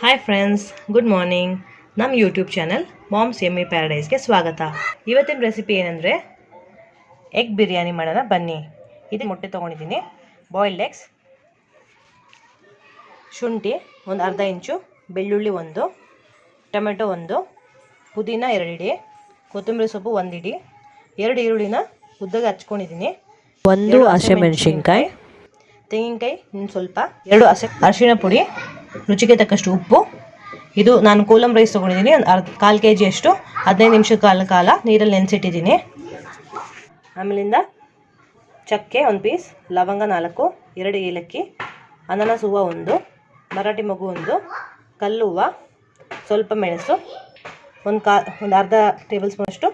Hi friends, good morning. ನಮ್ಮ YouTube channel moms yummy ಪ್ಯಾರಡೈಸ್ಗೆ ಸ್ವಾಗತ. ಇವತ್ತಿನ ರೆಸಿಪಿ ಏನಂದರೆ ಎಗ್ ಬಿರಿಯಾನಿ ಮಾಡೋಣ ಬನ್ನಿ. ಇದು ಮೊಟ್ಟೆ ತೊಗೊಂಡಿದ್ದೀನಿ, ಬಾಯ್ಲ್ಡ್ ಎಗ್ಸ್, ಶುಂಠಿ ಒಂದು ಅರ್ಧ ಇಂಚು, ಬೆಳ್ಳುಳ್ಳಿ 1, ಟೊಮೆಟೊ 1, ಪುದೀನ 2 ಇಡಿ, ಕೊತ್ತಂಬರಿ ಸೊಪ್ಪು 1 ಇಡಿ, 2 ಈರುಳ್ಳಿನ ಉದ್ದಗೆ ಹಚ್ಕೊಂಡಿದ್ದೀನಿ, 1 ಹಸಿಮೆಣಸಿನ್ಕಾಯಿ, ತೆಂಗಿನಕಾಯಿ ಸ್ವಲ್ಪ, 2 ಅರಿಶಿಣ ಪುಡಿ, ರುಚಿಗೆ ತಕ್ಕಷ್ಟು ಉಪ್ಪು. ಇದು ನಾನು ಕೋಲಮ್ ರೈಸ್ ತೊಗೊಂಡಿದ್ದೀನಿ, ಒಂದು 1/4 kg ಅಷ್ಟು 15 ನಿಮಿಷದ ಕಾಲ ನೀರಲ್ಲಿ ನೆನೆಸಿಟ್ಟಿದ್ದೀನಿ. ಆಮೇಲಿಂದ ಚಕ್ಕೆ 1 ಪೀಸ್, ಲವಂಗ 4, 2 ಏಲಕ್ಕಿ, ಅನಾನಸ್ ಹೂವು 1, ಮರಾಠಿ ಮಗು 1, ಕಲ್ಲು ಹೂವು, ಸ್ವಲ್ಪ ಮೆಣಸು, ಒಂದು ಅರ್ಧ ಟೇಬಲ್ ಸ್ಪೂನ್ ಅಷ್ಟು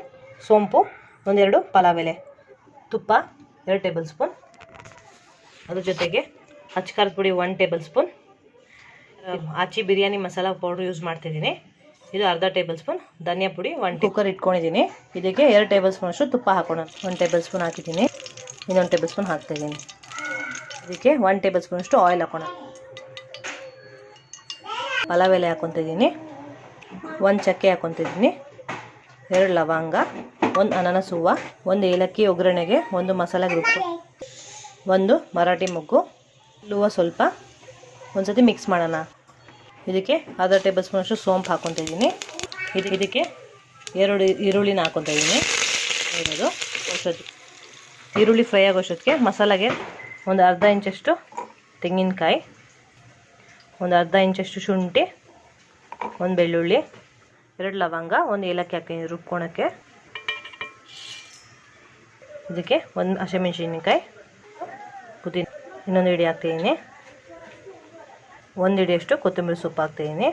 ಸೋಂಪು, 1-2 ಪಲಾವ್ ಎಲೆ, ತುಪ್ಪ 2 ಟೇಬಲ್ ಸ್ಪೂನ್, ಅದ್ರ ಜೊತೆಗೆ ಅಚ್ಚಕಾರದ ಪುಡಿ 1 ಟೇಬಲ್ ಸ್ಪೂನ್, ಆಚಿ ಬಿರಿಯಾನಿ ಮಸಾಲ ಪೌಡ್ರ್ ಯೂಸ್ ಮಾಡ್ತಿದ್ದೀನಿ, ಇದು ಅರ್ಧ ಟೇಬಲ್ ಸ್ಪೂನ್, ಧನಿಯಾ ಪುಡಿ 1 ಕುಕ್ಕರ್ ಇಟ್ಕೊಂಡಿದ್ದೀನಿ. ಇದಕ್ಕೆ 2 ಟೇಬಲ್ ಸ್ಪೂನ್ ಅಷ್ಟು ತುಪ್ಪ ಹಾಕೋಣ. 1 ಟೇಬಲ್ ಸ್ಪೂನ್ ಹಾಕಿದ್ದೀನಿ, ಇನ್ನೊಂದು ಟೇಬಲ್ ಸ್ಪೂನ್ ಹಾಕ್ತಾಯಿದ್ದೀನಿ. ಇದಕ್ಕೆ 1 ಟೇಬಲ್ ಸ್ಪೂನ್ ಅಷ್ಟು ಆಯಿಲ್ ಹಾಕೋಣ. ಪಲಾವ್ ಎಲೆ ಹಾಕ್ಕೊತಿದ್ದೀನಿ, 1 ಚಕ್ಕೆ ಹಾಕ್ಕೊತಿದ್ದೀನಿ, 2 ಲವಂಗ, 1 ಅನಾನಸ್ ಹೂವು, 1 ಏಲಕ್ಕಿ ಒಗ್ಗರಣೆಗೆ, 1 ಮಸಾಲೆ ಗ್ರೂಪ್, 1 ಮರಾಠಿ ಮೊಗ್ಗು, ಹೂವು ಸ್ವಲ್ಪ, ಒಂದು ಸತಿ ಮಿಕ್ಸ್ ಮಾಡೋಣ. ಇದಕ್ಕೆ ಅರ್ಧ ಟೇಬಲ್ ಸ್ಪೂನ್ ಅಷ್ಟು ಸೋಂಪು ಹಾಕ್ಕೊತಿದ್ದೀನಿ. ಇದಕ್ಕೆ 2 ಈರುಳ್ಳಿನ ಹಾಕ್ಕೊತಿದ್ದೀನಿ. ಇರೋದು ಈರುಳ್ಳಿ ಫ್ರೈ ಆಗೋಷ್ಟೊತ್ತಿಗೆ ಮಸಾಲೆಗೆ ಒಂದು ಅರ್ಧ ಇಂಚಷ್ಟು ತೆಂಗಿನಕಾಯಿ, ಒಂದು ಅರ್ಧ ಇಂಚಷ್ಟು ಶುಂಠಿ, 1 ಬೆಳ್ಳುಳ್ಳಿ, 2 ಲವಂಗ, 1 ಏಲಕ್ಕಿ ಹಾಕ್ತೀನಿ ರುಬ್ಕೊಳಕ್ಕೆ. ಇದಕ್ಕೆ 1 ಹಸಿಮೆಣಸಿನ್ಕಾಯಿ, ಪುದೀನ ಇನ್ನೊಂದು ಇಡಿ ಹಾಕ್ತಿದ್ದೀನಿ, 1 ಇಡಿಯಷ್ಟು ಕೊತ್ತಂಬರಿ ಸೊಪ್ಪು ಹಾಕ್ತಿದ್ದೀನಿ.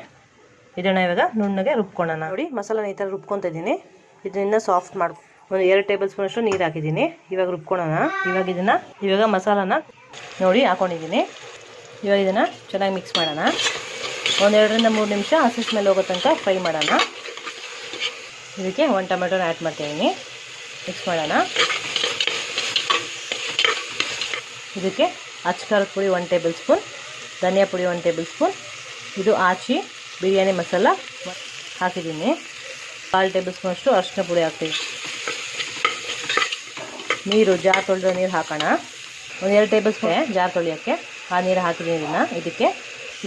ಇದನ್ನು ಇವಾಗ ನುಣ್ಣಗೆ ರುಬ್ಕೊಳ್ಳೋಣ. ನೋಡಿ ಮಸಾಲಾನ ಈ ಥರ ರುಬ್ಕೊತಿದ್ದೀನಿ. ಇದನ್ನ ಸಾಫ್ಟ್ ಒಂದು 2 ಟೇಬಲ್ ಸ್ಪೂನ್ ಅಷ್ಟು ನೀರು ಹಾಕಿದ್ದೀನಿ. ಇವಾಗ ರುಬ್ಕೊಳ್ಳೋಣ. ಇವಾಗ ಮಸಾಲಾನ ನೋಡಿ ಹಾಕ್ಕೊಂಡಿದ್ದೀನಿ. ಇವಾಗ ಇದನ್ನು ಚೆನ್ನಾಗಿ ಮಿಕ್ಸ್ ಮಾಡೋಣ. 1-2-3 ನಿಮಿಷ ಹಸಿ ಸ್ಮೆಲ್ ಹೋಗೋ ತನಕ ಫ್ರೈ ಮಾಡೋಣ. ಇದಕ್ಕೆ 1 ಟೊಮೆಟೊನ ಆ್ಯಡ್ ಮಾಡ್ತಿದ್ದೀನಿ, ಮಿಕ್ಸ್ ಮಾಡೋಣ. ಇದಕ್ಕೆ ಅಚ್ಚಕಾರದ ಪುಡಿ 1 ಟೇಬಲ್ ಸ್ಪೂನ್, ಧನಿಯಾ ಪುಡಿ 1 ಟೇಬಲ್ ಸ್ಪೂನ್, ಇದು ಆಚಿ ಬಿರಿಯಾನಿ ಮಸಾಲ ಹಾಕಿದ್ದೀನಿ, 1/4 ಟೇಬಲ್ ಸ್ಪೂನ್ ಅಷ್ಟು ಅರಿಶಿನ ಪುಡಿ ಹಾಕ್ತೀವಿ. ನೀರು ಜಾರ್ ತೊಳೆದ ನೀರು ಹಾಕೋಣ. 1-2 ಟೇಬಲ್ ಸ್ಪೂನ್ ಜಾರ್ ತೊಳೆಯೋಕ್ಕೆ ಆ ನೀರು ಹಾಕಿದ್ದೀನಿ.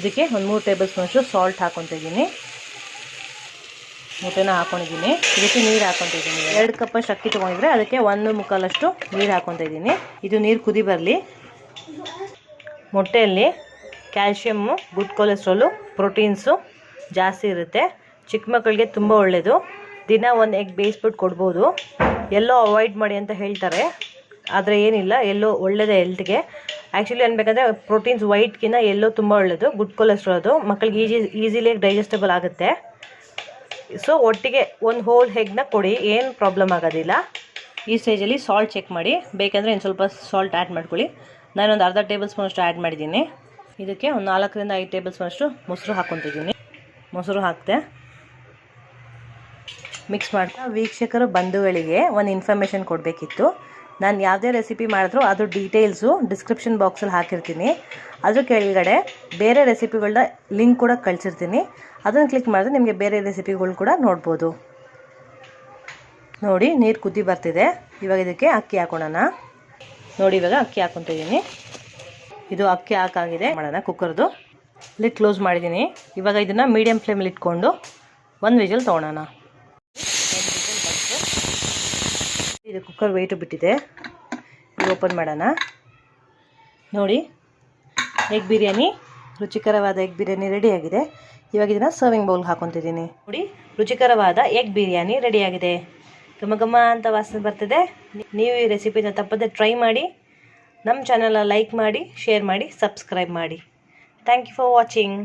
ಇದಕ್ಕೆ 1-3 ಟೇಬಲ್ ಸ್ಪೂನ್ ಅಷ್ಟು ಸಾಲ್ಟ್ ಹಾಕ್ಕೊತಿದ್ದೀನಿ. ಮುಟ್ಟೆನ ಹಾಕ್ಕೊಂಡಿದ್ದೀನಿ. ಇದಕ್ಕೆ ನೀರು ಹಾಕ್ಕೊತಿದ್ದೀನಿ. 2 ಕಪ್ ಅಷ್ಟು ಅಕ್ಕಿ ತೊಗೊಂಡಿದ್ರೆ ಅದಕ್ಕೆ 1/4 ಅಷ್ಟು ನೀರು ಹಾಕ್ಕೊತಿದ್ದೀನಿ. ಇದು ನೀರು ಕುದಿ ಬರಲಿ. ಮೊಟ್ಟೆಯಲ್ಲಿ ಕ್ಯಾಲ್ಶಿಯಮ್ಮು, ಗುಡ್ ಕೊಲೆಸ್ಟ್ರಾಲು, ಪ್ರೋಟೀನ್ಸು ಜಾಸ್ತಿ ಇರುತ್ತೆ. ಚಿಕ್ಕ ಮಕ್ಕಳಿಗೆ ತುಂಬ ಒಳ್ಳೆಯದು. ದಿನ 1 ಎಗ್ ಬೇಯಿಸ್ಬಿಟ್ಟು ಕೊಡ್ಬೋದು. ಎಲ್ಲೋ ಅವಾಯ್ಡ್ ಮಾಡಿ ಅಂತ ಹೇಳ್ತಾರೆ, ಆದರೆ ಏನಿಲ್ಲ, ಎಲ್ಲೋ ಒಳ್ಳೆಯದೇ ಹೆಲ್ತ್ಗೆ. ಆ್ಯಕ್ಚುಲಿ ಅನ್ಬೇಕಂದ್ರೆ ಪ್ರೋಟೀನ್ಸ್ ವೈಟ್ಗಿನ್ನ ಎಲ್ಲೋ ತುಂಬ ಒಳ್ಳೆಯದು. ಗುಡ್ ಕೊಲೆಸ್ಟ್ರಾಲ್ ಅದು ಮಕ್ಕಳಿಗೆ ಈಸಿಲಿ ಡೈಜೆಸ್ಟಬಲ್ ಆಗುತ್ತೆ. ಸೊ ಒಟ್ಟಿಗೆ 1 ಹೋಲ್ ಎಗ್ನ ಕೊಡಿ, ಏನು ಪ್ರಾಬ್ಲಮ್ ಆಗೋದಿಲ್ಲ. ಈ ಸ್ಟೇಜಲ್ಲಿ ಸಾಲ್ಟ್ ಚೆಕ್ ಮಾಡಿ, ಬೇಕಂದರೆ ಇನ್ನು ಸ್ವಲ್ಪ ಸಾಲ್ಟ್ ಆ್ಯಡ್ ಮಾಡ್ಕೊಳ್ಳಿ. ನಾನೊಂದು ಅರ್ಧ ಟೇಬಲ್ ಸ್ಪೂನ್ ಅಷ್ಟು ಆ್ಯಡ್ ಮಾಡಿದ್ದೀನಿ. ಇದಕ್ಕೆ ಒಂದು 4-5 ಟೇಬಲ್ ಸ್ಪೂನ್ ಅಷ್ಟು ಮೊಸರು ಹಾಕ್ಕೊತಿದ್ದೀನಿ. ಮೊಸರು ಹಾಕಿದೆ, ಮಿಕ್ಸ್ ಮಾಡ್ತಾ. ವೀಕ್ಷಕರು ಬಂಧುಗಳಿಗೆ ಒಂದು ಇನ್ಫಾರ್ಮೇಷನ್ ಕೊಡಬೇಕಿತ್ತು. ನಾನು ಯಾವುದೇ ರೆಸಿಪಿ ಮಾಡಿದ್ರೂ ಅದು ಡೀಟೇಲ್ಸು ಡಿಸ್ಕ್ರಿಪ್ಷನ್ ಬಾಕ್ಸಲ್ಲಿ ಹಾಕಿರ್ತೀನಿ. ಅದ್ರ ಕೆಳಗಡೆ ಬೇರೆ ರೆಸಿಪಿಗಳನ್ನ ಲಿಂಕ್ ಕೂಡ ಕಳಿಸಿರ್ತೀನಿ. ಅದನ್ನು ಕ್ಲಿಕ್ ಮಾಡಿದ್ರೆ ನಿಮಗೆ ಬೇರೆ ರೆಸಿಪಿಗಳು ಕೂಡ ನೋಡ್ಬೋದು. ನೋಡಿ ನೀರು ಕುದಿ ಬರ್ತಿದೆ. ಇವಾಗ ಇದಕ್ಕೆ ಅಕ್ಕಿ ಹಾಕೋಣ. ನೋಡಿ ಇವಾಗ ಅಕ್ಕಿ ಹಾಕ್ಕೊತಿದ್ದೀನಿ. ಇದು ಅಕ್ಕಿ ಹಾಕಾಗಿದೆ. ಮಾಡೋಣ. ಕುಕ್ಕರ್ದು ಲಿಡ್ ಕ್ಲೋಸ್ ಮಾಡಿದ್ದೀನಿ. ಇವಾಗ ಇದನ್ನು ಮೀಡಿಯಮ್ ಫ್ಲೇಮಲ್ಲಿ ಇಟ್ಕೊಂಡು 1 ವಿಜಲ್ ತೊಗೊಳೋಣ. ಇದು ಕುಕ್ಕರ್ ವೆಯ್ಟು ಬಿಟ್ಟಿದೆ. ಇದು ಓಪನ್ ಮಾಡೋಣ. ನೋಡಿ ಎಗ್ ಬಿರಿಯಾನಿ, ರುಚಿಕರವಾದ ಎಗ್ ಬಿರಿಯಾನಿ ರೆಡಿಯಾಗಿದೆ. ಇವಾಗ ಇದನ್ನು ಸರ್ವಿಂಗ್ ಬೌಲ್ಗೆ ಹಾಕ್ಕೊತಿದ್ದೀನಿ. ನೋಡಿ ರುಚಿಕರವಾದ ಎಗ್ ಬಿರಿಯಾನಿ ರೆಡಿಯಾಗಿದೆ. ಘಮ ಘಮ ಅಂತ ವಾಸನೆ ಬರ್ತಿದೆ. ನೀವು ಈ ರೆಸಿಪಿನ ತಪ್ಪದೆ ಟ್ರೈ ಮಾಡಿ. ನಮ್ಮ ಚಾನಲ್ನ ಲೈಕ್ ಮಾಡಿ, ಶೇರ್ ಮಾಡಿ, ಸಬ್ಸ್ಕ್ರೈಬ್ ಮಾಡಿ. Thank you for watching.